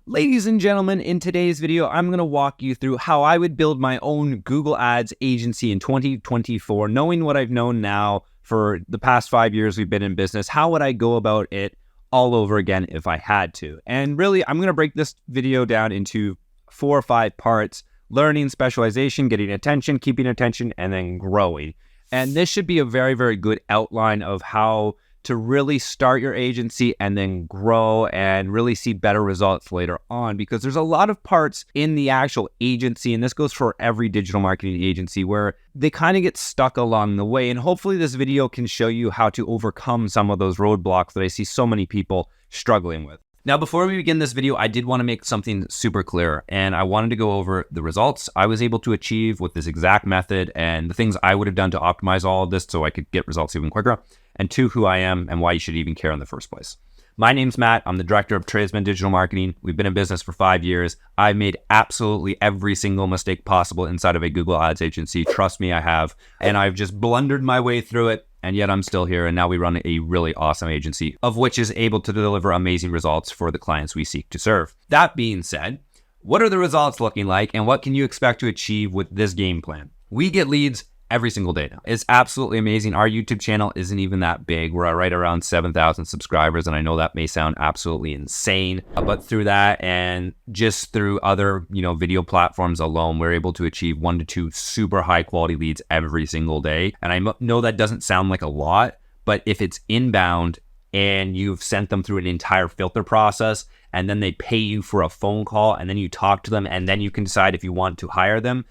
Ladies and gentlemen, in today's video, I'm going to walk you through how I would build my own Google Ads agency in 2024, knowing what I've known now for the past 5 years we've been in business. How would I go about it all over again if I had to? And really, I'm going to break this video down into 4 or 5 parts: learning, specialization, getting attention, keeping attention, and then growing. And this should be a very, very good outline of how to really start your agency and then grow and really see better results later on, because there's a lot of parts in the actual agency, and this goes for every digital marketing agency, where they kind of get stuck along the way. And hopefully this video can show you how to overcome some of those roadblocks that I see so many people struggling with. Now, before we begin this video, I did want to make something super clear, and I wanted to go over the results I was able to achieve with this exact method and the things I would have done to optimize all of this so I could get results even quicker. And 2, who I am and why you should even care in the first place. My name's Matt. I'm the director of Tradesman Digital Marketing. We've been in business for 5 years. I've made absolutely every single mistake possible inside of a Google Ads agency. Trust me, I have. And I've just blundered my way through it. And yet I'm still here. And now we run a really awesome agency, of which is able to deliver amazing results for the clients we seek to serve. That being said, what are the results looking like, and what can you expect to achieve with this game plan? We get leads every single day now. It's absolutely amazing. Our YouTube channel isn't even that big. We're right around 7,000 subscribers, and I know that may sound absolutely insane, but through that and just through other, video platforms alone, we're able to achieve 1 to 2 super high quality leads every single day. And I know that doesn't sound like a lot, but if it's inbound and you've sent them through an entire filter process, and then they pay you for a phone call, and then you talk to them, and then you can decide if you want to hire them,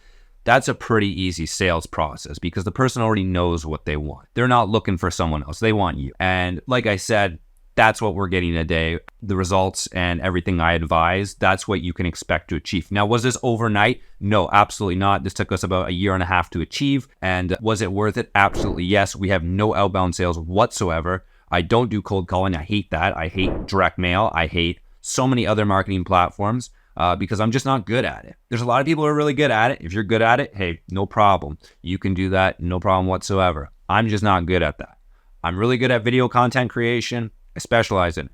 that's a pretty easy sales process, because the person already knows what they want. They're not looking for someone else. They want you. And like I said, that's what we're getting today. The results and everything I advise, that's what you can expect to achieve. Now, was this overnight? No, absolutely not. This took us about 1.5 years to achieve. And was it worth it? Absolutely yes. We have no outbound sales whatsoever. I don't do cold calling. I hate that. I hate direct mail. I hate so many other marketing platforms. Because I'm just not good at it. There's a lot of people who are really good at it. If you're good at it, hey, no problem. You can do that, no problem whatsoever. I'm just not good at that. I'm really good at video content creation. I specialize in it.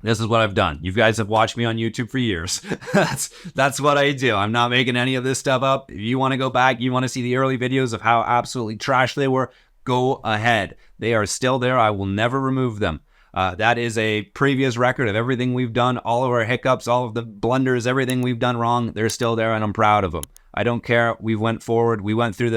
This is what I've done. You guys have watched me on YouTube for years. That's what I do. I'm not making any of this stuff up. If you want to go back, you want to see the early videos of how absolutely trash they were, go ahead. They are still there. I will never remove them. That is a previous record of everything we've done, all of our hiccups, all of the blunders, everything we've done wrong. They're still there, and I'm proud of them. I don't care. We went forward. We went through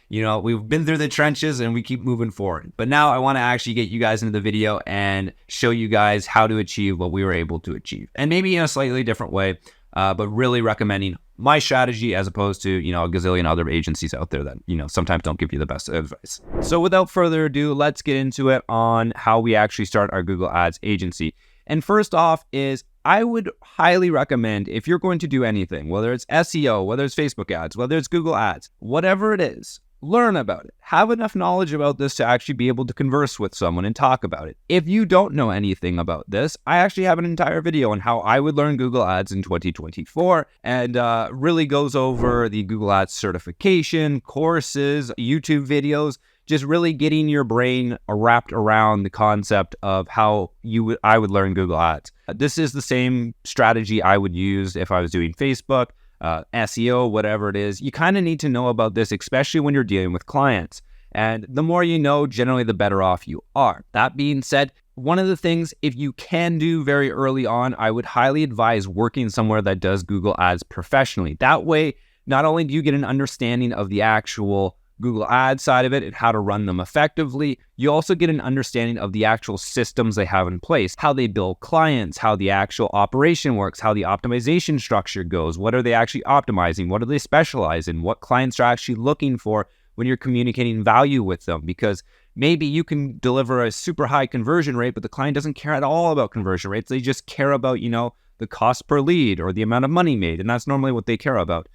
we've been through the trenches, and we keep moving forward. But now I want to actually get you guys into the video and show you guys how to achieve what we were able to achieve. And maybe in a slightly different way, but really recommending my strategy as opposed to, a gazillion other agencies out there that, sometimes don't give you the best advice. So without further ado, let's get into it on how we actually start our Google Ads agency. And first off is, I would highly recommend, if you're going to do anything, whether it's SEO, whether it's Facebook ads, whether it's Google ads, whatever it is, learn about it. Have enough knowledge about this to actually be able to converse with someone and talk about it. If you don't know anything about this, I actually have an entire video on how I would learn Google Ads in 2024, and really goes over the Google Ads certification, courses, YouTube videos, just really getting your brain wrapped around the concept of how I would learn Google Ads. This is the same strategy I would use if I was doing Facebook, SEO, whatever it is. You kind of need to know about this, especially when you're dealing with clients. And the more you know, generally the better off you are. That being said, one of the things, if you can do very early on, I would highly advise working somewhere that does Google Ads professionally. That way, not only do you get an understanding of the actual Google Ads side of it and how to run them effectively, you also get an understanding of the actual systems they have in place, how they bill clients, how the actual operation works, how the optimization structure goes, what are they actually optimizing, what do they specialize in, what clients are actually looking for when you're communicating value with them. Because maybe you can deliver a super high conversion rate, but the client doesn't care at all about conversion rates. They just care about, the cost per lead or the amount of money made, and that's normally what they care about.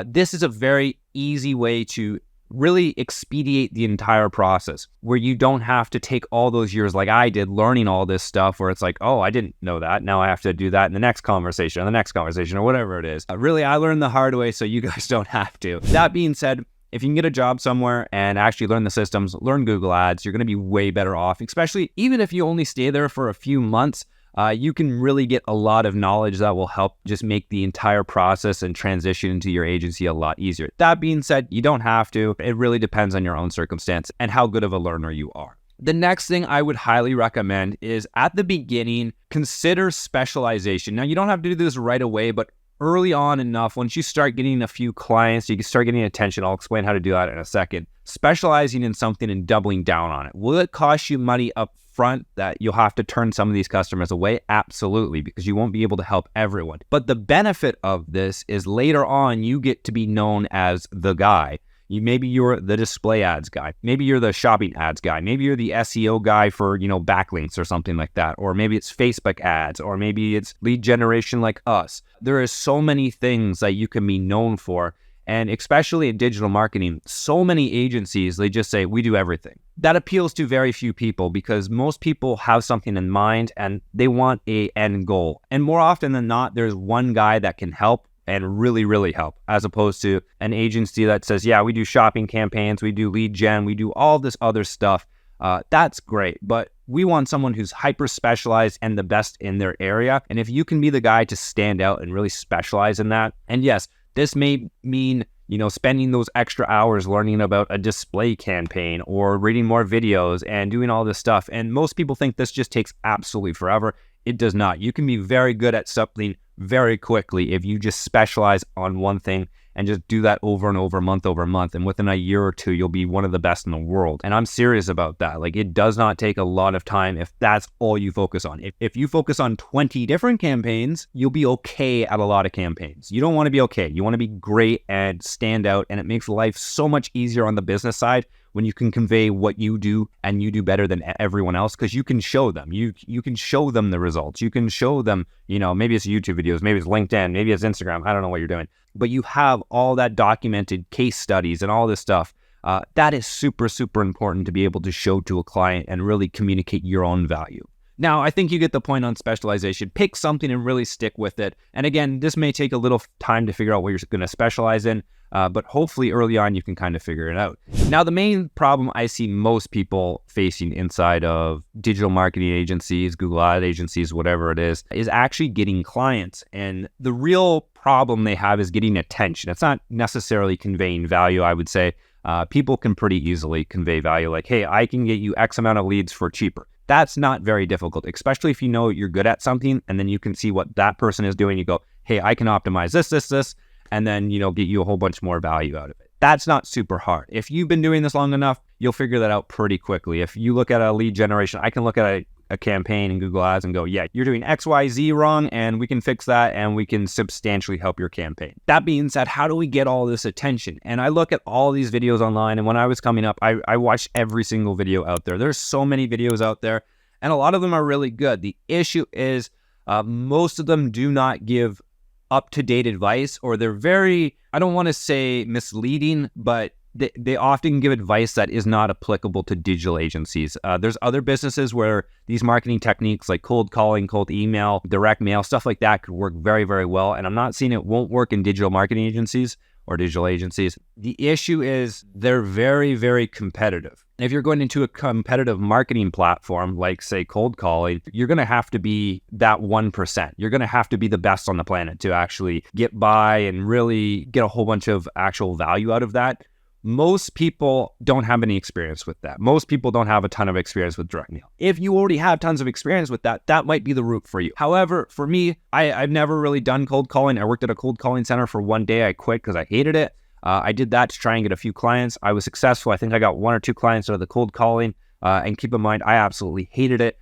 This is a very easy way to really expedite the entire process, where you don't have to take all those years like I did learning all this stuff, where it's like, oh, I didn't know that. Now I have to do that in the next conversation or whatever it is. Really, I learned the hard way, so you guys don't have to. That being said, if you can get a job somewhere and actually learn the systems, learn Google Ads, you're going to be way better off, especially even if you only stay there for a few months. you can really get a lot of knowledge that will help just make the entire process and transition into your agency a lot easier. That being said, you don't have to. It really depends on your own circumstance and how good of a learner you are. The next thing I would highly recommend is at the beginning, consider specialization. Now, you don't have to do this right away, but early on enough, once you start getting a few clients, you can start getting attention. I'll explain how to do that in a second. Specializing in something and doubling down on it. Will it cost you money up front that you'll have to turn some of these customers away? Absolutely, because you won't be able to help everyone. But the benefit of this is later on, you get to be known as the guy. Maybe you're the display ads guy. Maybe you're the shopping ads guy. Maybe you're the SEO guy for, backlinks or something like that. Or maybe it's Facebook ads, or maybe it's lead generation like us. There are so many things that you can be known for. And especially in digital marketing, so many agencies, they just say, we do everything. That appeals to very few people because most people have something in mind and they want an end goal. And more often than not, there's one guy that can help and really, really help, as opposed to an agency that says, yeah, we do shopping campaigns, we do lead gen, we do all this other stuff. That's great, but we want someone who's hyper specialized and the best in their area. And if you can be the guy to stand out and really specialize in that, and yes, this may mean, spending those extra hours learning about a display campaign or reading more videos and doing all this stuff. And most people think this just takes absolutely forever. It does not. You can be very good at something very quickly if you just specialize on one thing and just do that over and over, month over month. And within a year or two, you'll be one of the best in the world. And I'm serious about that. Like, it does not take a lot of time if that's all you focus on. If you focus on 20 different campaigns, you'll be okay at a lot of campaigns. You don't want to be okay. You want to be great and stand out. And it makes life so much easier on the business side when you can convey what you do and you do better than everyone else, because you can show them. You can show them the results. You can show them, maybe it's YouTube videos, maybe it's LinkedIn, maybe it's Instagram. I don't know what you're doing. But you have all that documented case studies and all this stuff. That is super, super important to be able to show to a client and really communicate your own value. Now, I think you get the point on specialization. Pick something and really stick with it. And again, this may take a little time to figure out what you're going to specialize in, but hopefully early on you can kind of figure it out. Now, the main problem I see most people facing inside of digital marketing agencies, Google ad agencies, whatever it is actually getting clients. And the real problem they have is getting attention. It's not necessarily conveying value, I would say. People can pretty easily convey value, like, hey, I can get you X amount of leads for cheaper. That's not very difficult, especially if you know you're good at something and then you can see what that person is doing. You go, hey, I can optimize this, and then, get you a whole bunch more value out of it. That's not super hard. If you've been doing this long enough, you'll figure that out pretty quickly. If you look at a lead generation, I can look at a campaign in Google Ads and go, yeah, you're doing X, Y, Z wrong, and we can fix that and we can substantially help your campaign. That being said, how do we get all this attention? And I look at all these videos online, and when I was coming up, I watched every single video out there. There's so many videos out there, and a lot of them are really good. The issue is most of them do not give up-to-date advice, or they're very, I don't want to say misleading, but they often give advice that is not applicable to digital agencies. There's other businesses where these marketing techniques like cold calling, cold email, direct mail, stuff like that could work very, very well. And I'm not saying it won't work in digital marketing agencies or digital agencies. The issue is they're very, very competitive. If you're going into a competitive marketing platform, like say cold calling, you're going to have to be that 1%. You're going to have to be the best on the planet to actually get by and really get a whole bunch of actual value out of that. Most people don't have any experience with that. Most people don't have a ton of experience with direct mail. If you already have tons of experience with that, that might be the route for you. However, for me, I've never really done cold calling. I worked at a cold calling center for one day. I quit because I hated it. I did that to try and get a few clients. I was successful. I think I got 1 or 2 clients out of the cold calling. And keep in mind, I absolutely hated it.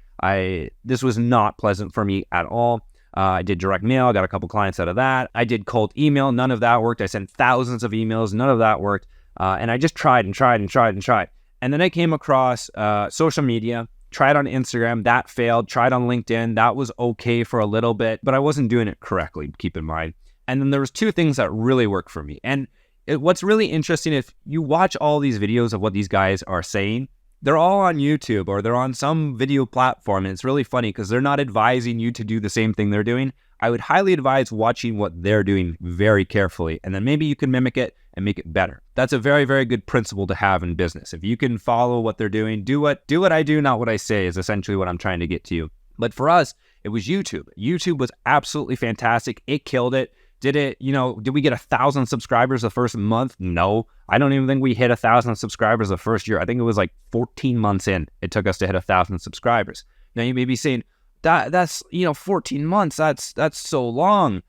This was not pleasant for me at all. I did direct mail. I got a couple clients out of that. I did cold email. None of that worked. I sent thousands of emails. None of that worked. And I just tried. And then I came across social media, tried on Instagram, that failed, tried on LinkedIn, that was okay for a little bit, but I wasn't doing it correctly, keep in mind. And then there was 2 things that really worked for me. And what's really interesting, if you watch all these videos of what these guys are saying, they're all on YouTube or they're on some video platform. And it's really funny because they're not advising you to do the same thing they're doing. I would highly advise watching what they're doing very carefully, and then maybe you can mimic it and make it better. That's a very, very good principle to have in business. If you can follow what they're doing, do what I do, not what I say, is essentially what I'm trying to get to you. But for us, It was YouTube. YouTube was absolutely fantastic. It killed it. Did we get 1,000 subscribers the first month? No, I don't even think we hit 1,000 subscribers the first year. I think it was like 14 months in, it took us to hit 1,000 subscribers. Now you may be saying, that's 14 months, that's so long.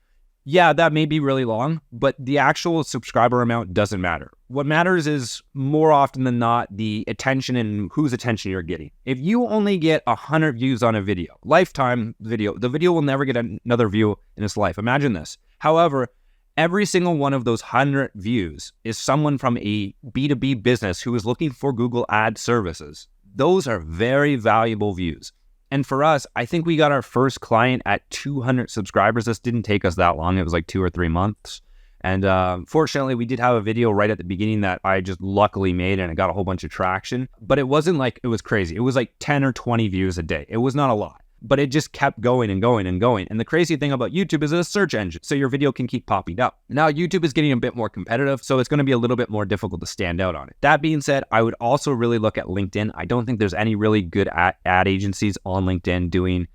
Yeah, that may be really long, but the actual subscriber amount doesn't matter. What matters is more often than not the attention and whose attention you're getting. If you only get 100 views on a video, lifetime video, the video will never get another view in its life. Imagine this. However, every single one of those 100 views is someone from a B2B business who is looking for Google ad services. Those are very valuable views. And for us, I think we got our first client at 200 subscribers. This didn't take us that long. It was like 2 or 3 months. And fortunately, we did have a video right at the beginning that I just luckily made, and it got a whole bunch of traction. But it wasn't like it was crazy. It was like 10 or 20 views a day. It was not a lot, but it just kept going and going and going. And the crazy thing about YouTube is it's a search engine, so your video can keep popping up. Now, YouTube is getting a bit more competitive, so it's going to be a little bit more difficult to stand out on it. That being said, I would also really look at LinkedIn. I don't think there's any really good ad agencies on LinkedIn doing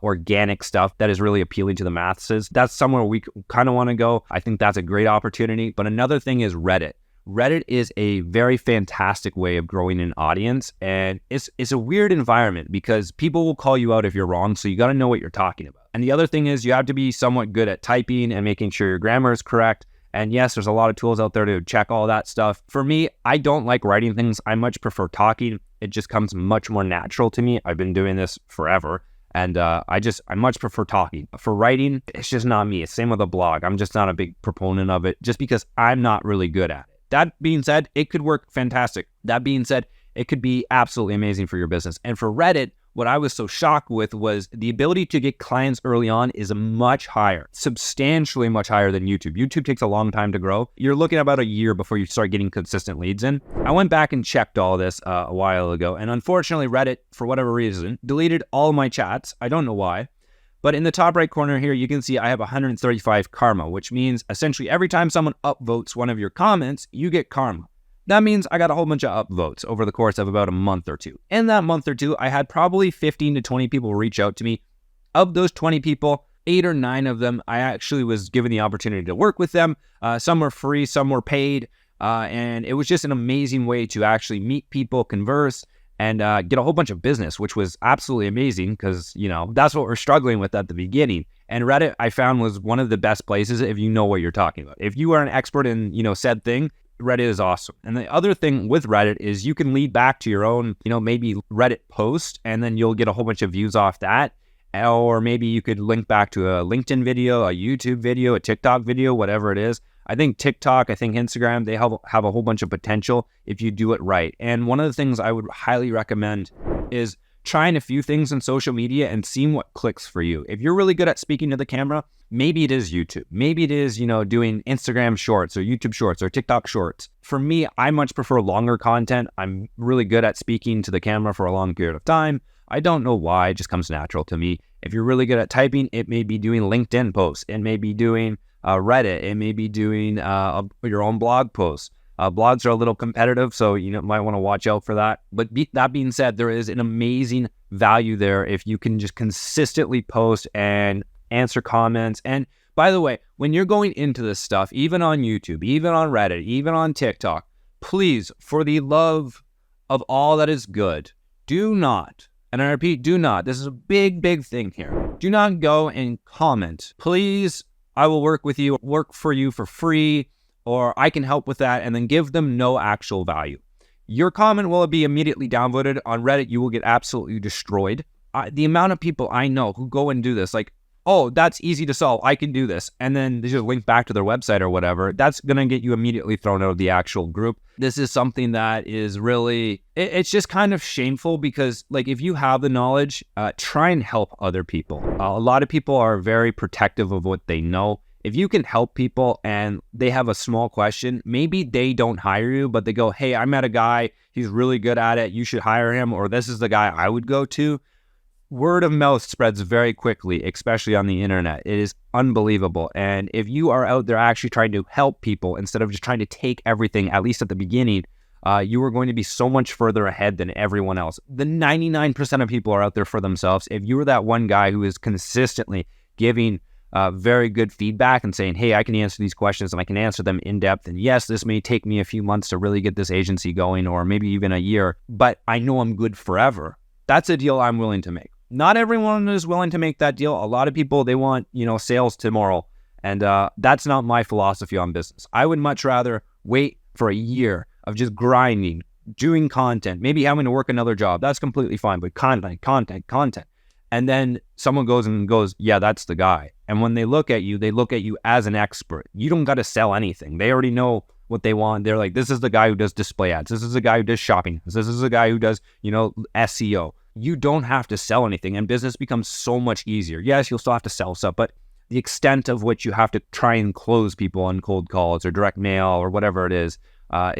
organic stuff that is really appealing to the masses. That's somewhere we kind of want to go. I think that's a great opportunity. But another thing is Reddit. Reddit is a very fantastic way of growing an audience, and it's a weird environment because people will call you out if you're wrong, so you got to know what you're talking about. And the other thing is you have to be somewhat good at typing and making sure your grammar is correct. And yes, there's a lot of tools out there to check all that stuff. For me, I don't like writing things. I much prefer talking. It just comes much more natural to me. I've been doing this forever. And I much prefer talking. For writing, it's just not me. It's same with a blog. I'm just not a big proponent of it just because I'm not really good at it. That being said, it could work fantastic. That being said, it could be absolutely amazing for your business. And for Reddit, what I was so shocked with was the ability to get clients early on is much higher, substantially much higher than YouTube. YouTube takes a long time to grow. You're looking at about a year before you start getting consistent leads in. I went back and checked all this a while ago, and unfortunately Reddit, for whatever reason, deleted all my chats. I don't know why. But in the top right corner here, you can see I have 135 karma, which means essentially every time someone upvotes one of your comments, you get karma. That means I got a whole bunch of upvotes over the course of about a month or two. In that month or two, I had probably 15 to 20 people reach out to me. Of those 20 people, 8 or 9 of them, I actually was given the opportunity to work with them. Some were free, some were paid. And it was just an amazing way to actually meet people, converse, and get a whole bunch of business, which was absolutely amazing because, that's what we're struggling with at the beginning. And Reddit, I found, was one of the best places if you know what you're talking about. If you are an expert in, said thing, Reddit is awesome. And the other thing with Reddit is you can lead back to your own, maybe Reddit post, and then you'll get a whole bunch of views off that. Or maybe you could link back to a LinkedIn video, a YouTube video, a TikTok video, whatever it is. I think TikTok, I think Instagram, they have a whole bunch of potential if you do it right. And one of the things I would highly recommend is trying a few things in social media and seeing what clicks for you. If you're really good at speaking to the camera, maybe it is YouTube. Maybe it is, doing Instagram shorts or YouTube shorts or TikTok shorts. For me, I much prefer longer content. I'm really good at speaking to the camera for a long period of time. I don't know why, it just comes natural to me. If you're really good at typing, it may be doing LinkedIn posts. It may be doing Reddit. It may be doing your own blog posts. Blogs are a little competitive, so you might want to watch out for that. But that being said, there is an amazing value there if you can just consistently post and answer comments. And by the way, when you're going into this stuff, even on YouTube, even on Reddit, even on TikTok, please, for the love of all that is good, do not, and I repeat, do not, this is a big, big thing here, do not go and comment. Please, I will work with you, work for you for free, or I can help with that, and then give them no actual value. Your comment will be immediately downvoted. On Reddit, you will get absolutely destroyed. The amount of people I know who go and do this, like, oh, that's easy to solve, I can do this, and then they just link back to their website or whatever, that's going to get you immediately thrown out of the actual group. This is something that is really, it's just kind of shameful because, like, if you have the knowledge, try and help other people. A lot of people are very protective of what they know. If you can help people and they have a small question, maybe they don't hire you, but they go, hey, I met a guy, he's really good at it, you should hire him, or this is the guy I would go to. Word of mouth spreads very quickly, especially on the internet. It is unbelievable. And if you are out there actually trying to help people instead of just trying to take everything, at least at the beginning, you are going to be so much further ahead than everyone else. The 99% of people are out there for themselves. If you were that one guy who is consistently giving very good feedback and saying, hey, I can answer these questions and I can answer them in depth. And yes, this may take me a few months to really get this agency going, or maybe even a year, but I know I'm good forever. That's a deal I'm willing to make. Not everyone is willing to make that deal. A lot of people, they want, sales tomorrow. And that's not my philosophy on business. I would much rather wait for a year of just grinding, doing content, maybe having to work another job. That's completely fine, but content. And then someone goes, yeah, that's the guy. And when they look at you as an expert. You don't got to sell anything. They already know what they want. They're like, this is the guy who does display ads. This is the guy who does shopping. This is the guy who does, SEO. You don't have to sell anything, and business becomes so much easier. Yes, you'll still have to sell stuff, but the extent of which you have to try and close people on cold calls or direct mail or whatever it is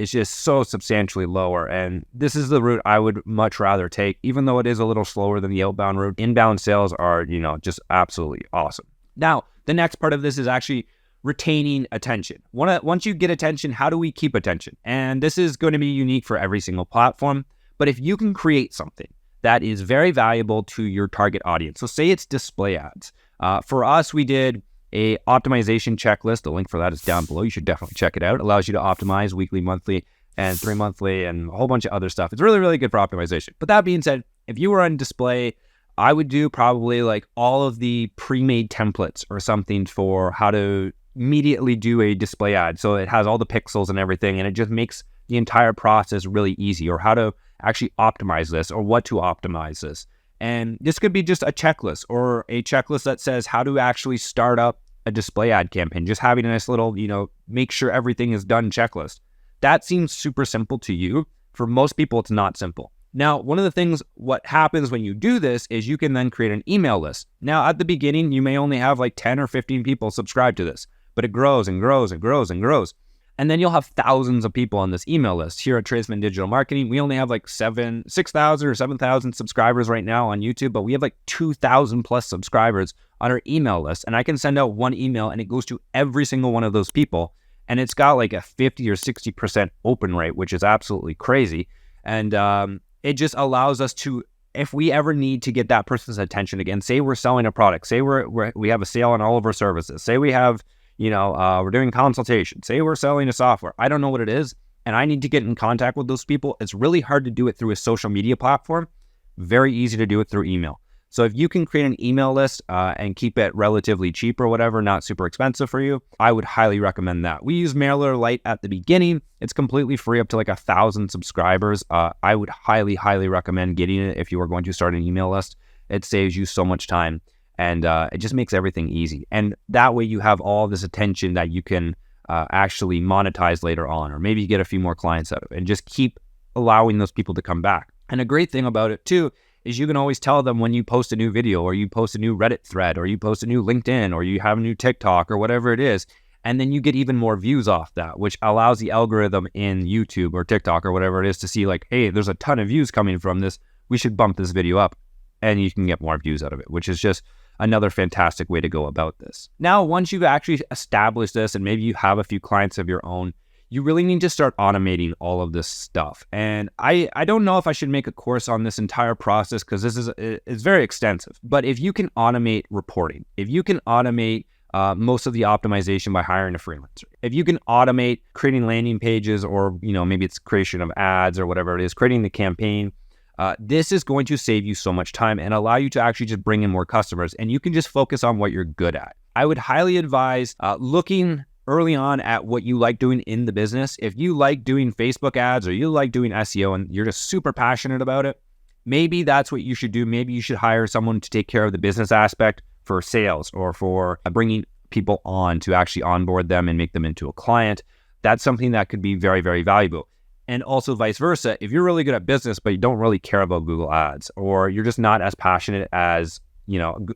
just so substantially lower. And this is the route I would much rather take, even though it is a little slower than the outbound route. Inbound sales are, just absolutely awesome. Now, the next part of this is actually retaining attention. Once you get attention, how do we keep attention? And this is going to be unique for every single platform. But if you can create something that is very valuable to your target audience, so say it's display ads. For us, we did a optimization checklist. The link for that is down below. You should definitely check it out. It allows you to optimize weekly, monthly, and 3-monthly, and a whole bunch of other stuff. It's really, really good for optimization. But that being said, if you were on display, I would do probably like all of the pre-made templates or something for how to immediately do a display ad. So it has all the pixels and everything, and it just makes the entire process really easy, or how to actually optimize this or what to optimize this. And this could be just a checklist, or a checklist that says how to actually start up a display ad campaign. Just having a nice little, make sure everything is done checklist. That seems super simple to you. For most people, it's not simple. Now, one of the things, what happens when you do this is you can then create an email list. Now, at the beginning, you may only have like 10 or 15 people subscribe to this, but it grows and grows and grows and grows. And then you'll have thousands of people on this email list. Here at Tradesman Digital Marketing, we only have like 6,000 or 7,000 subscribers right now on YouTube, but we have like 2,000 plus subscribers on our email list. And I can send out one email and it goes to every single one of those people. And it's got like a 50 or 60% open rate, which is absolutely crazy. And it just allows us to, if we ever need to get that person's attention again, say we're selling a product, say we have a sale on all of our services, say we have, we're doing consultation, say we're selling a software, I don't know what it is, and I need to get in contact with those people. It's really hard to do it through a social media platform, very easy to do it through email. So if you can create an email list and keep it relatively cheap or whatever, not super expensive for you, I would highly recommend that. We use MailerLite at the beginning. It's completely free up to like 1,000 subscribers. I would highly, highly recommend getting it if you are going to start an email list. It saves you so much time, and it just makes everything easy. And that way you have all this attention that you can actually monetize later on, or maybe you get a few more clients out of it, and just keep allowing those people to come back. And a great thing about it too is you can always tell them when you post a new video, or you post a new Reddit thread, or you post a new LinkedIn, or you have a new TikTok, or whatever it is. And then you get even more views off that, which allows the algorithm in YouTube or TikTok or whatever it is to see like, hey, there's a ton of views coming from this. We should bump this video up, and you can get more views out of it, which is just another fantastic way to go about this. Now, once you've actually established this and maybe you have a few clients of your own, you really need to start automating all of this stuff. And I don't know if I should make a course on this entire process, because it's very extensive. But if you can automate reporting, if you can automate most of the optimization by hiring a freelancer, if you can automate creating landing pages, or maybe it's creation of ads or whatever it is, creating the campaign, this is going to save you so much time and allow you to actually just bring in more customers, and you can just focus on what you're good at. I would highly advise looking early on at what you like doing in the business. If you like doing Facebook ads, or you like doing SEO and you're just super passionate about it, maybe that's what you should do. Maybe you should hire someone to take care of the business aspect for sales, or for bringing people on to actually onboard them and make them into a client. That's something that could be very, very valuable. And also vice versa. If you're really good at business, but you don't really care about Google ads, or you're just not as passionate as,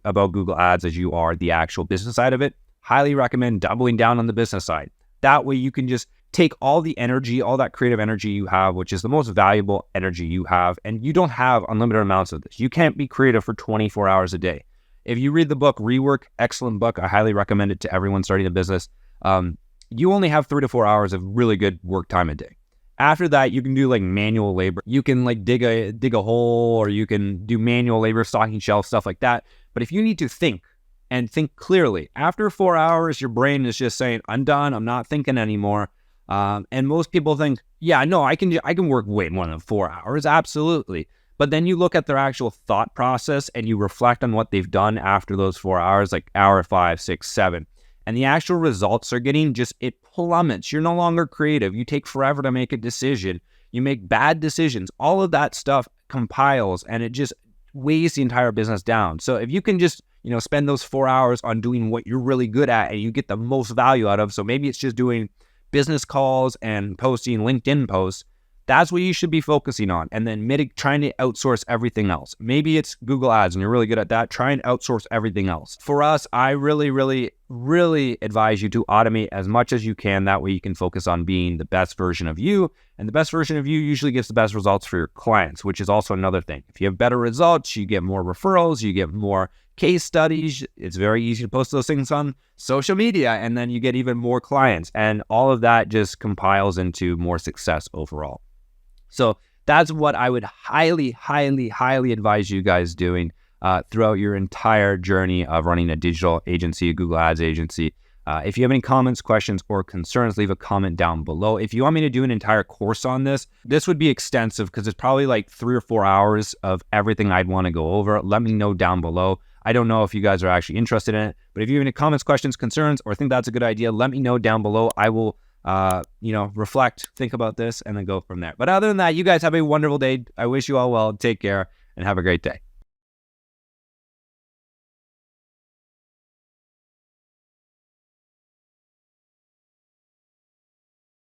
about Google ads as you are the actual business side of it, highly recommend doubling down on the business side. That way you can just take all the energy, all that creative energy you have, which is the most valuable energy you have, and you don't have unlimited amounts of this. You can't be creative for 24 hours a day. If you read the book Rework, excellent book, I highly recommend it to everyone starting a business. You only have 3 to 4 hours of really good work time a day. After that, you can do like manual labor. You can like dig a hole, or you can do manual labor, stocking shelves, stuff like that. But if you need to think and think clearly, after 4 hours, your brain is just saying, I'm done, I'm not thinking anymore. And most people think, yeah, no, I can work way more than 4 hours. Absolutely. But then you look at their actual thought process and you reflect on what they've done after those 4 hours, like hour 5, 6, 7. And the actual results they're getting, it plummets. You're no longer creative. You take forever to make a decision. You make bad decisions. All of that stuff compiles, and it just weighs the entire business down. So if you can just, spend those 4 hours on doing what you're really good at and you get the most value out of, so maybe it's just doing business calls and posting LinkedIn posts, that's what you should be focusing on. And then trying to outsource everything else. Maybe it's Google Ads and you're really good at that. Try and outsource everything else. For us, I really, really, really advise you to automate as much as you can. That way you can focus on being the best version of you. And the best version of you usually gives the best results for your clients, which is also another thing. If you have better results, you get more referrals, you get more case studies. It's very easy to post those things on social media, and then you get even more clients. And all of that just compiles into more success overall. So that's what I would highly, highly, highly advise you guys doing throughout your entire journey of running a digital agency, a Google Ads agency. If you have any comments, questions, or concerns, leave a comment down below. If you want me to do an entire course on this, this would be extensive because it's probably like 3 or 4 hours of everything I'd want to go over. Let me know down below. I don't know if you guys are actually interested in it, but if you have any comments, questions, concerns, or think that's a good idea, let me know down below. I will reflect, think about this, and then go from there. But other than that, you guys have a wonderful day. I wish you all well. Take care and have a great day.